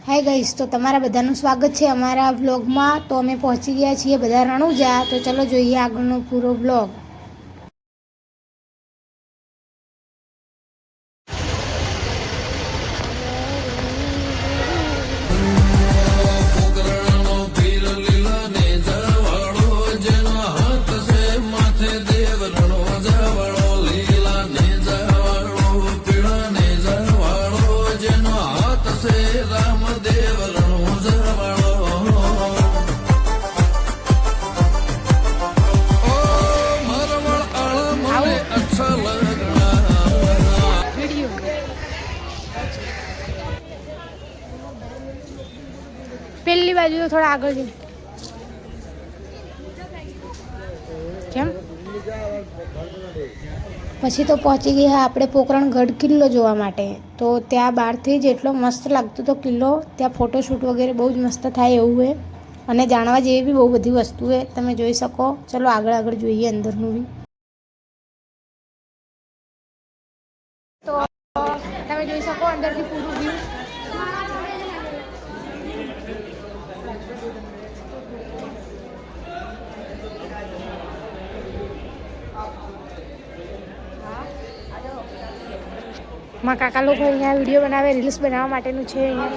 Hi guys, तो तमारा बधाનું સ્વાગત છે અમારા વ્લોગમાં। તો અમે પહોંચી ગયા છીએ બધા રણુજા। તો ચલો જોઈએ આગળનો પૂરો વ્લોગ। પેલી બાજુ તો થોડા આગળ જઈ કેમ પછી તો પહોંચી ગયા આપણે પોકરણગઢ કિલ્લો જોવા માટે। તો ત્યાં બહારથી જ એટલો મસ્ત લાગતો તો કિલ્લો। ત્યાં ફોટોશૂટ વગેરે બહુ જ મસ્ત થાય એવું છે અને જાણવા જેવી બી બહુ બધી વસ્તુ છે, તમે જોઈ શકો। ચલો આગળ આગળ જોઈએ અંદરનું બી। તો તમે જોઈ શકો અંદરથી પૂરું વ્યૂ। માં કાકા લોકો અહીંયા વિડીયો બનાવે, રીલ્સ બનાવવા માટેનું છે અહીંયા।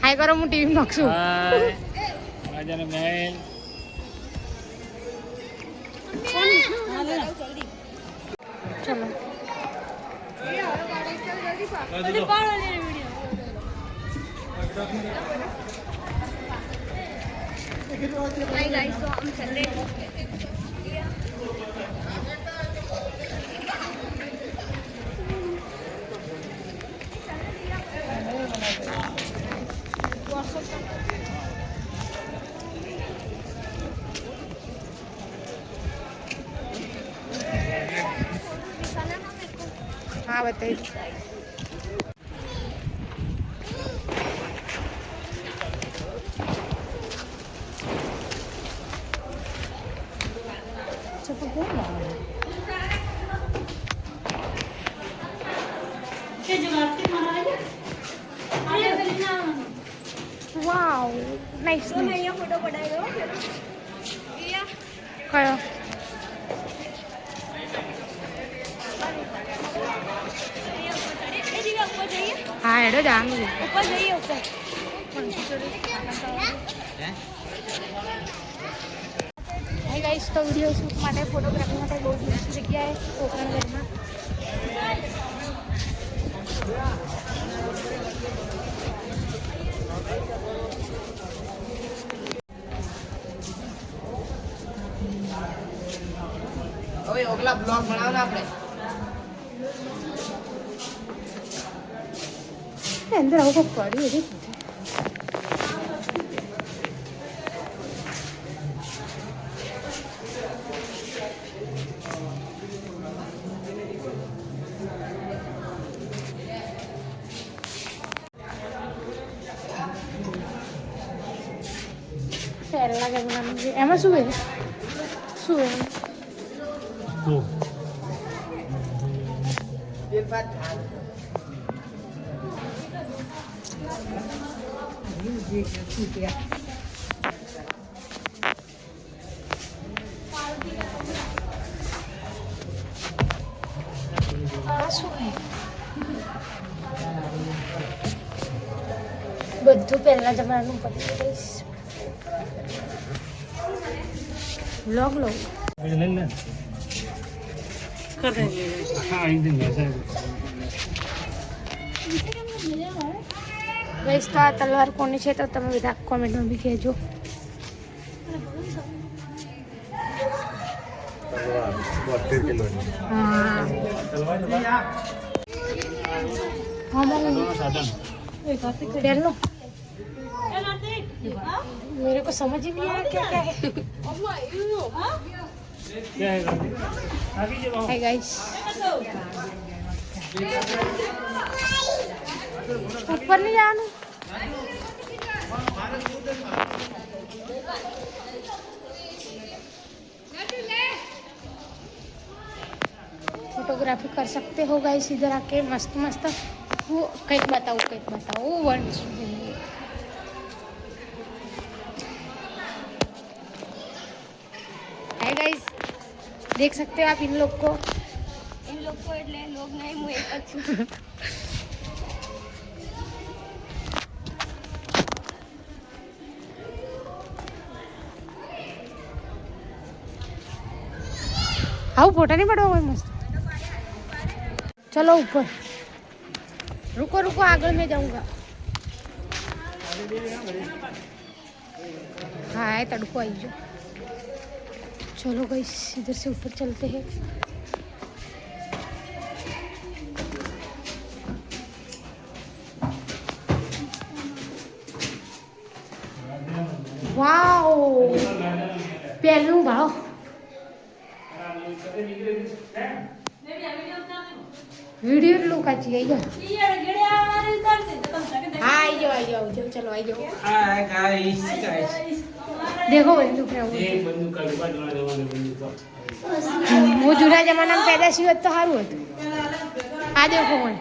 હાય કરો, હું ટીવી નાખશું। हाँ बताइए। Wow nice. फोटो पड़ाएगा कयो हाँ हेडो जान ऊपर जाइए ऊपर। हाय गाइस, तो वीडियो शूट માટે ફોટોગ્રાફી માટે બહુ મસ્ત જગ્યા છે પોકરણગઢમાં। હવે ઓગલા બ્લોગ બનાવના આપણે અંદર આવું કર્યું છે। પહેલા જમાનાનું છે એમાં શું છે શું એમ બધું પહેલા જમાનાનું પડી ગઈશ। व्लॉग लो कर देंगे। हाँ एक दिन ऐसा गाइस, तो तलवार कोनी છે તો તમે બધા કોમેન્ટમાં બી કહેજો। मेरे को समझ ही नहीं आया क्या क्या है। हाय गाइस, ऊपर नहीं जाना। फोटोग्राफी कर सकते हो गाइस इधर आके मस्त मस्त। वो કંઈક बताओ वन है गाइस, देख सकते हो आप इन लोग को એટલે લોગ નહીં હું એક જ છું आओ फोटो नहीं पड़वा कोई मस्त। चलो ऊपर, रुको आगे मैं जाऊंगा। हाँ है तड़को आई जो। चलो गाइस इधर से ऊपर चलते हैं। वाओ पहलू भाव वीडियो लोग अच्छी गई है। हाँ आई जाओ चलो आई जाओ। હાય ગાઈસ देखो बंदूक है એક બંદૂક કાઢવા જવાનું वो जूना जमाना में पैदा सी होत तो सारू होत। आ देखो मन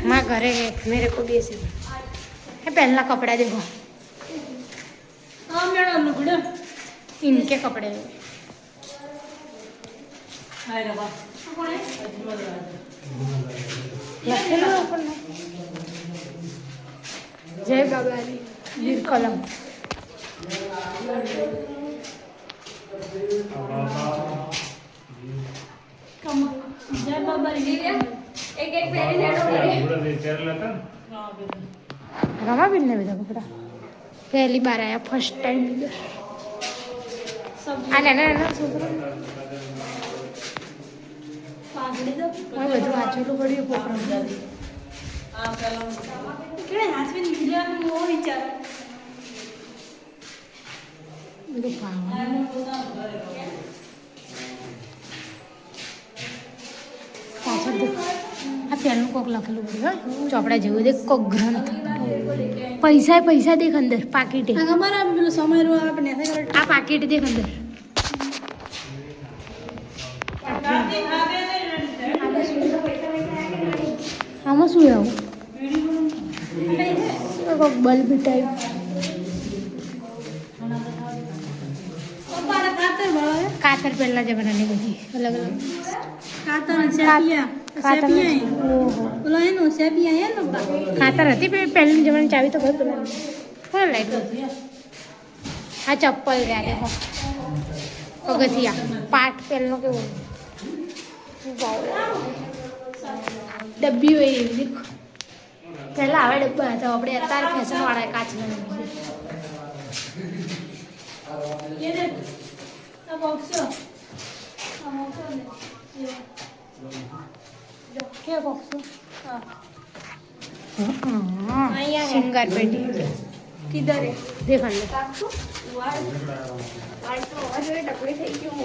माँ घरे गए मेरे को भी ऐसे है। पहला कपड़ा देखो इनके कपड़े लखेलो ऊपर में जय बाबा वीर कलम। જય બાબા એક એક પહેરી લેડો रमा बिन ने બધા કપડા पहली बार आया फर्स्ट टाइम इधर। आ नाना છોકરો પાઘડી દો मैं બધું વાંચેલું પડ્યું પ્રોગ્રામ કેડે હાથમાં નીકળ્યા નો વિચાર બધું પાવા પાછળ દેખ આ પેલું કોક લખેલું પડ્યું ચોપડા જેવું દેખ કોક ગ્રંથ પૈસા દેખ અંદર પાકીટે અમારા પેલો સમયરો આપણે આ પાકીટ દેખ અંદર આમાં શું આવું કોક બલ્બ ટાઈપ કાતર પહેલા જમાનાની બધી અલગ અલગ કાતર સેપિયા કાતર સેપિયા ઓહો ઓલો એનો સેપિયા હે ને બા કાતર હતી પહેલી જમાનાની ચાવી તો ખબર પેલા કોણ લાઈટ આ ચપ્પલ રહ્યા દેખો પગથિયા પાટ પહેલનો કેવો ડબ્બી હોય એવી દેખો પહેલા આવે ડબ્બા હતા આપણે અત્યારે ફેશન વાળા કાચના એને આ બોક્સ આ બોક્સ क्या बॉक्स અહીંયા सिंगार पेटी કિધર હે देख अंदर આ તો અજે ડબડી થઈ ગયું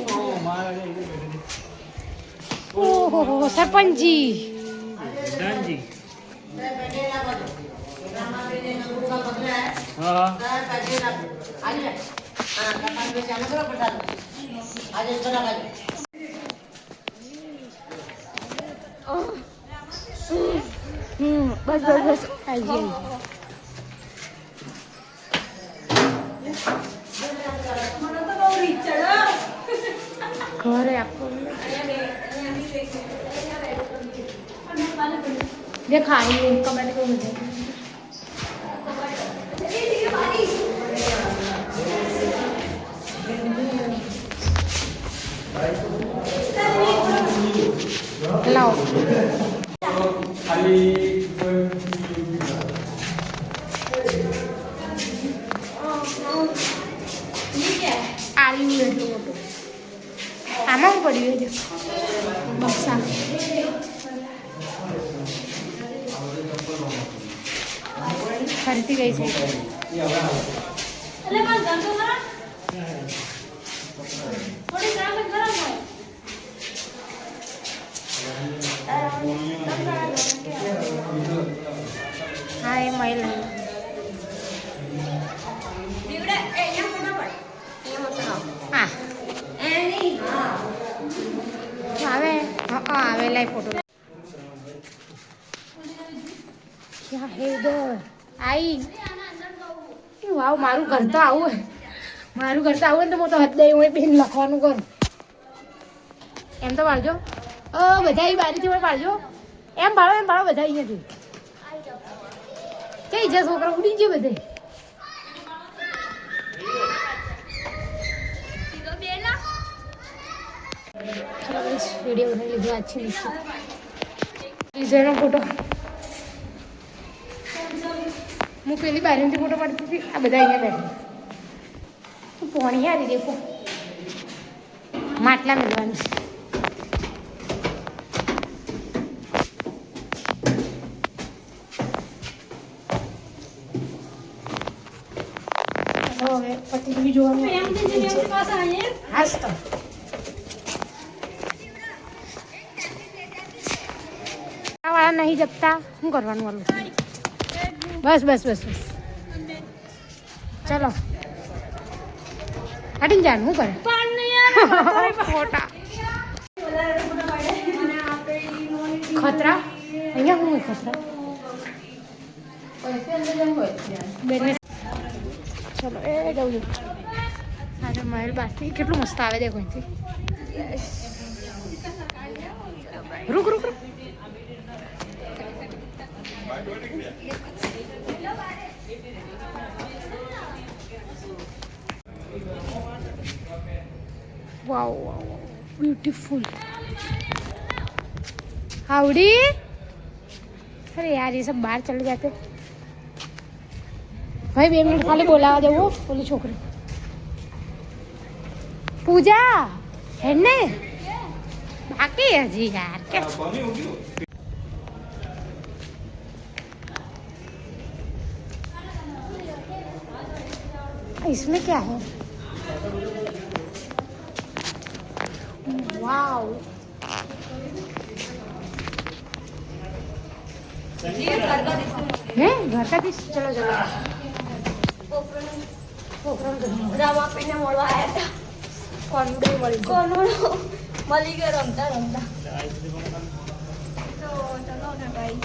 ओहो सरपंच जी દાનજી હા बस आइए घरे आपको देखा आइए कमेंट को मुझे लाओ आलू એટલું મોટું આમાં પડ્યું છે બક્સા ફરતી ગઈ છે એટલે બસ ગંદો ના થોડી ગરમ ગરમ હોય. હા એ મહિલ હા આવે હા આવે લાઈ ફોટો ક્યાં હે ઉધર આઈ વાવ મારું ઘર તો આવું મારું ઘર તો આવું ને તો હું તો હદ દઈ હું બેન લખવાનું કરું એમ તો પાડજો બધા બારીથી હોય પાડજો એમ પાડો બધા અહીંયાથી કઈ જા છોકરા ઉડી જાય બધે વિડીયો બનાવી લીધો આજ છે વિજયનો ફોટો હું પેલી બારીથી ફોટો પાડતી હતી આ બધા અહીંયા બેઠા પોણી હારી દેખો માટલા મેળવાનું હવે પતિ ટીવી જોવાનું હાસ તો વાળા નહીં જપતા શું કરવાનું વાળું બસ બસ બસ બસ ચલો હટીને જાનું શું કરે ફોટા ખતરા અહીંયા શું ખતરા બેન ચલો એ જવું છું અરે મહેલ બાકી કેટલું મસ્ત આવે દેખો અહીંથી રૂક રૂક રૂક वाओ वाओ ब्यूटीफुल हाउडी अरे यार ये सब बाहर चले जाते भाई 2 मिनट खाली बोलावा दे वो बोली छोकरी पूजा है ने बाकी है जी यार क्या इसमें क्या है वाओ है घर का दिस चलो चलो રામાપીને મળવા આવ્યા હતા કોનડો મળી ગયો રમતા રમતા તો ચલો ને ભાઈ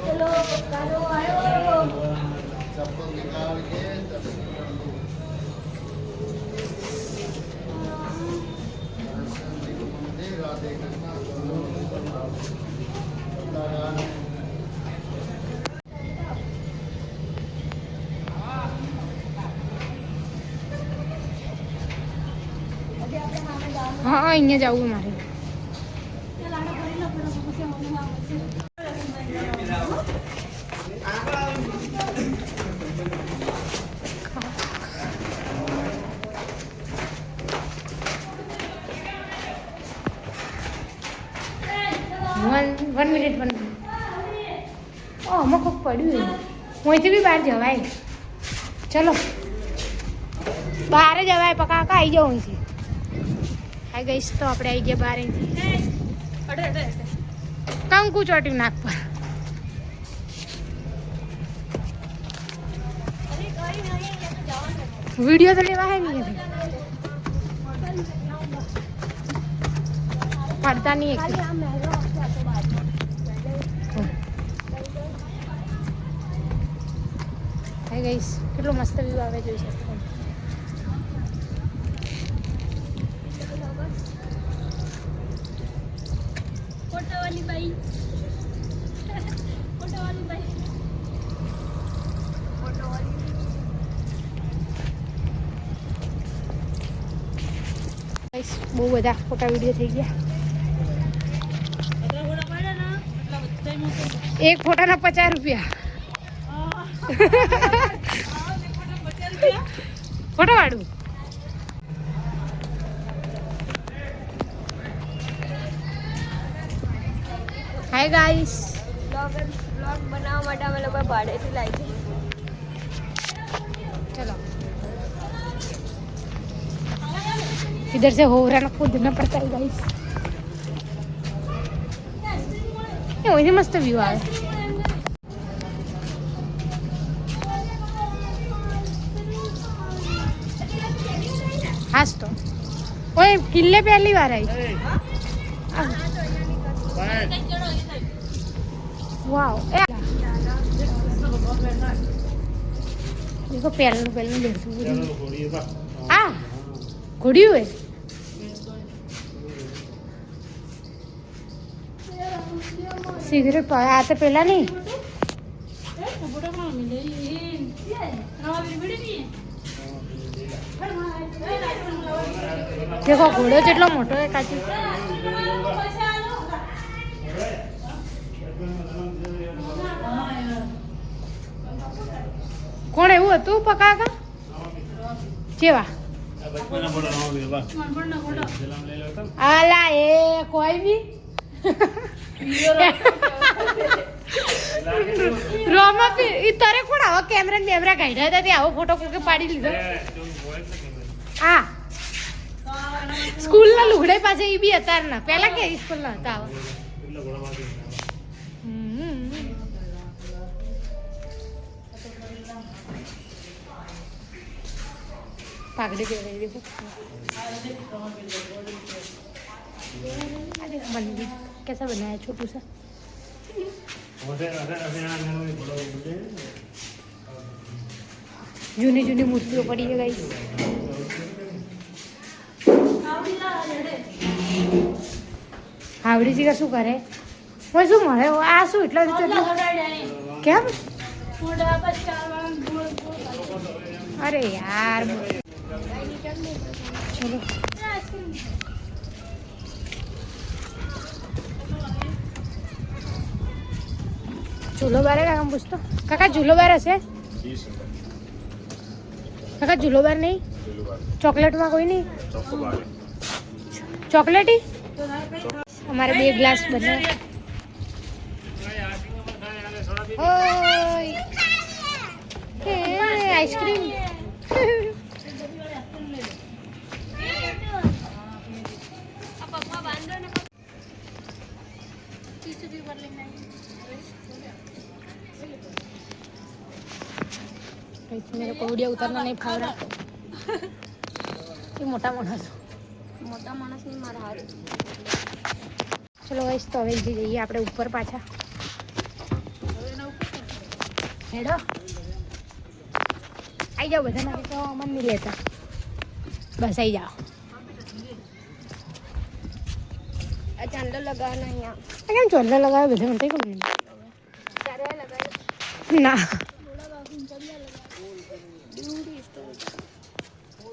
ચલો કાલો આવ્યો हाँ અહીંયા જવું મારે વન મિનિટ આમાં કોક પડ્યું અહીંથી બી બહાર જવાય ચલો બહાર જવાય પકા આવી જાઓ અહીંથી આ ગઈશ તો આપણે આવી ગયા બહાર અહીંથી કંકુ ચોટ્યું નાક પર વિડીયો તો લેવા હે નહીં પડતા નહીં હાય ગાઈસ કેટલો મસ્ત વ્યૂ આવે જોઈ શકો ફોટોવાળી બાઈ ગાઈસ બહુ બધા ફોટા વિડીયો થઈ ગયા એક ફોટાના 50 રૂપિયા ફોટો વાળું હાય ગાઈસ બ્લોગ બનાવવા માટે અમે લોકો ભાડેથી લાવી चलो इधर से हो रहा ना कूदना पड़ता है गाइस। ये वही मस्त व्यू आ रहा है। हास तो ओए किले पहली बार आई। वाओ देखो पहले देखो आ घोड़ी हुए सिगरेट आते पहला नहीं देखो घोड़ो જેટલો મોટો હે કાચી કોણ એવું હતું પકાકા કેવા આલા એ કોઈ બી રોમા ઈ તારે કોણ આવા કેમેરા બેમરા કાઢ્યા હતા તે આવો ફોટો કોકે પાડી લીધો આ સ્કૂલ ના લુગડે પાસે ઈ બી હતા ના પહેલા કે સ્કૂલ ના હતા આવા पागड़ी पे देखो मंदिर कैसा बनाया है छोटू सा जूनी जूनी मूर्तियों पड़ी है गाइस हावड़ी जी का शू करे वो शू मरे वो आ शू એટલા કેમ अरे यार चलो झूलो बार है हम पूछतो काका झूलो बार हसे काका झूलो बार नहीं चॉकलेट में कोई नहीं चॉकलेट ही हमारे भी ग्लास बने आइसक्रीम मेरे को वीडियो उतारना नहीं फाव रहा ये मोटा मानस नहीं मारा हाथ चलो गाइस तो હવે જઈએ આપણે ઉપર પાછા હેડો आई जाओ બધા ના તો મન નહીં લેતા બસ आई जाओ ચાંદલો લગાવવાનો અહીંયા કેમ ચાંદલો લગાવ્યો બધા મને કોણ ચારે લગાવ્યો ના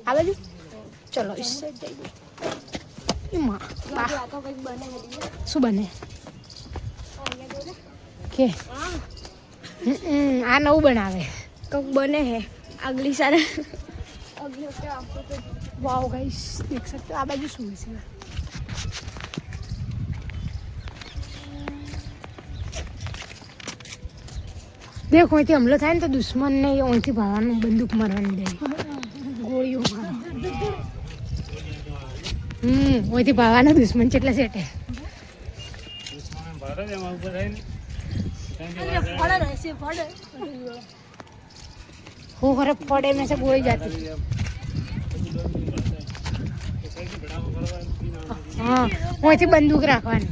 આ બાજુ ચલો इससे જઈએ એમાં આ તો કંઈક બને શું બને કે આ નવું બનાવે કંઈક બને है अगली साल अगले हफ्ते आपको तो वाओ गाइस देख सकते हो आ बाजू શું છે देखो અહીંથી હમલો થાય ને તો દુશ્મનને અહીંથી ભાવાનું બંદૂક મારવાની દે ગોળીઓ મારે અહીંથી ભાવાના દુશ્મન કેટલા સેટ હે દુશ્મન ભારે એમાં ઉપર આવીને ફોડે રહેશે ફોડે हो करे फोड़े में से गोली जाती हाँ वहीं थी बंदूक रखवानी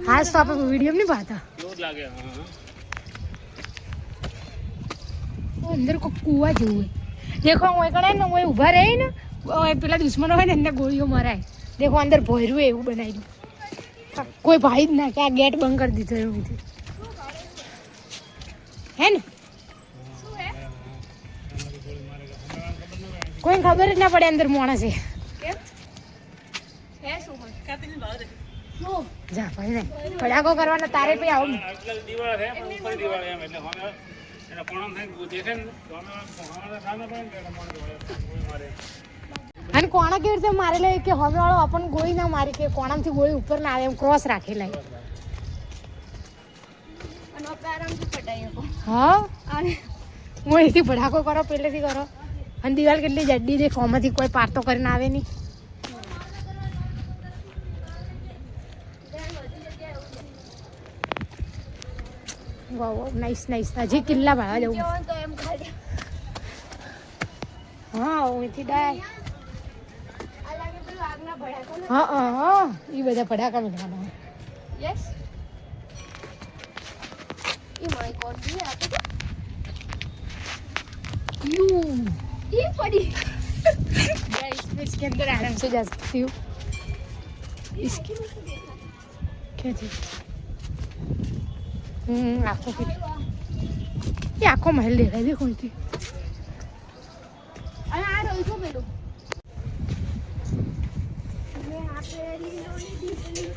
हाँ तो आप वीडियो में नहीं पाता अंदर को कुआ जो है देखो वहीं कड़े ना वहीं उभा रहे ना पेला दुश्मन हो अंदर गोलियों मारा है देखो अंदर भोयरू है वो बनाई दो कोई भाई ना क्या गेट बंद कर दी थी है ना कोई खबर ना पड़े अंदर माणस है जा भाई ने पड़ाको करवाना तारे पे आओ अटल दीवार है ऊपर दीवार है એટલે હવે એના કોણમ થાય દેખે ને તો અમે કોણના સામે પણ કોઈ મારે અને કોણા કેવી રીતે મારેલા કે હવે વાળો આપણ ગોળી ના મારી કે કોણામથી ગોળી ઉપર ના આવે એમ ક્રોસ રાખેલા અને આરામથી પટાઈ શકો હા અને હું અહીંથી ભડાકો કરો પહેલેથી કરો અને દિવાલ કેટલી જડ્ડી છે ફોમાંથી કોઈ પાર તો કરીને આવે નહીં. વાવ નાઈસ નાઈસ. હજી કિલ્લા ભાડા જવું. તો એમ ખાલી હા અહીંથી ડાય. આ લાગે પેલું આગના ભડાકો ને. હા હા હા એ બધા ભડાકા મેળવાના. યસ ઈ માય ગોડ જી આ તો યુ ઈ પડી गाइस मैं इसके अंदर आराम से जा सकती हूँ. इसकी क्या चीज आँखों की ये आँखों महल ले रहा है देखो इतनी. અને આ રોઈ છો પેલું મે આપેલી લોલી દીકરી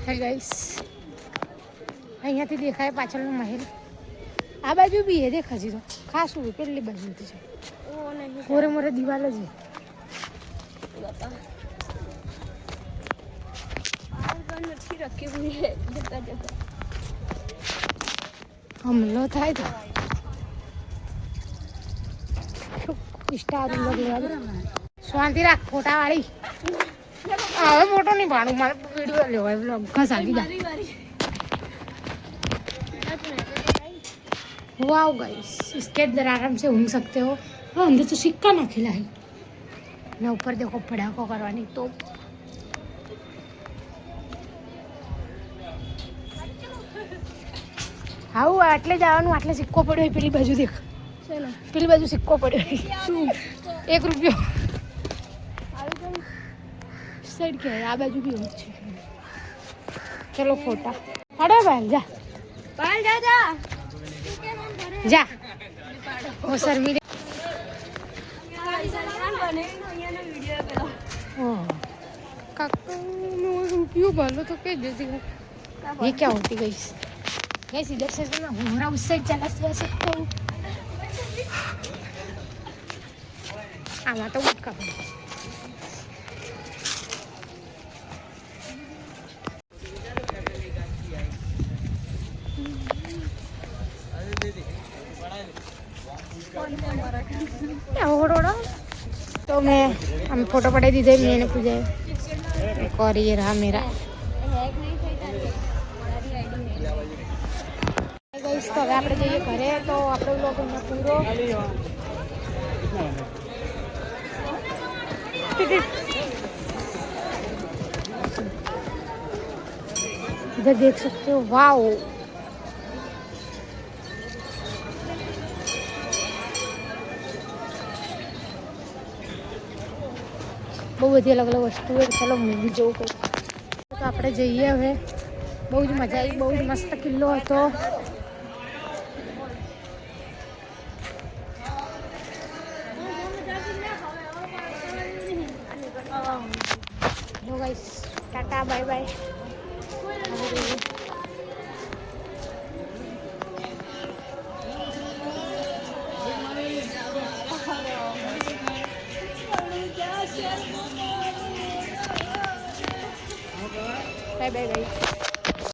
है गाइस અહીંયાથી દેખાય પાછળનો મહેલ. આ બાજુ બી એ દેખ હજી તો ખાસું પેલી બાજુ છે. ઓ નહીં મોરે મોરે દિવાલ જ છે. બાપા આ નથી રખી હુઈ હે જગા જગા હમલો થાય તો સ્ટાર લેવા દે. શાંતિ રાખ ફોટા વાળી. હવે ફોટો નહીં પાડું મારે વિડીયો લેવો બ્લોગ ઘસ આવી જાય. મારી વારી वाओ गाइस इसके अंदर आराम से घूम सकते हो. हाँ अंदर तो सिक्का ना खिला है ना ऊपर देखो पड़ाको करवानी तो हाउ आटले जवानू आटले सिक्को पड़્યો હોય પેલી બાજુ દેખ. ચલો પેલી બાજુ સિક્કો પડ્યો હોય. શું 1 રૂપિયો આવી ગયું સાઈડ કે આ બાજુ બી હોય છે. ચલો ફોટા અરે ભાઈ જા બાલ દાદા જા ઓ શર્મી આ સલમાન બને અહીંયાનો વિડિયો પેલો ओह काका मैं 1 रुपया भालो तो कह देती है. ये क्या होती गई गैस इधर से मैं घूमरा उस साइड चला जा सकता हूँ. आमा तो उठ का तो मैं हम फोटो पढ़ाई दी थे मैंने पूछे एक और ये रहा मेरा. હેક નહીં થઈ તારી મારી આઈડી હે ગાઈસ તો હવે આપણે જઈએ ઘરે તો આપણો વ્લોગ અહીંયા પૂરો. इधर देख सकते हो वाओ બહુ બધી અલગ અલગ વસ્તુઓ. ચાલો મૂવી જોવું કંઈક. તો આપણે જઈએ હવે. બહુ જ મજા આવી. બહુ જ મસ્ત કિલ્લો હતો. જો guys Tata bye bye. Bye bye guys.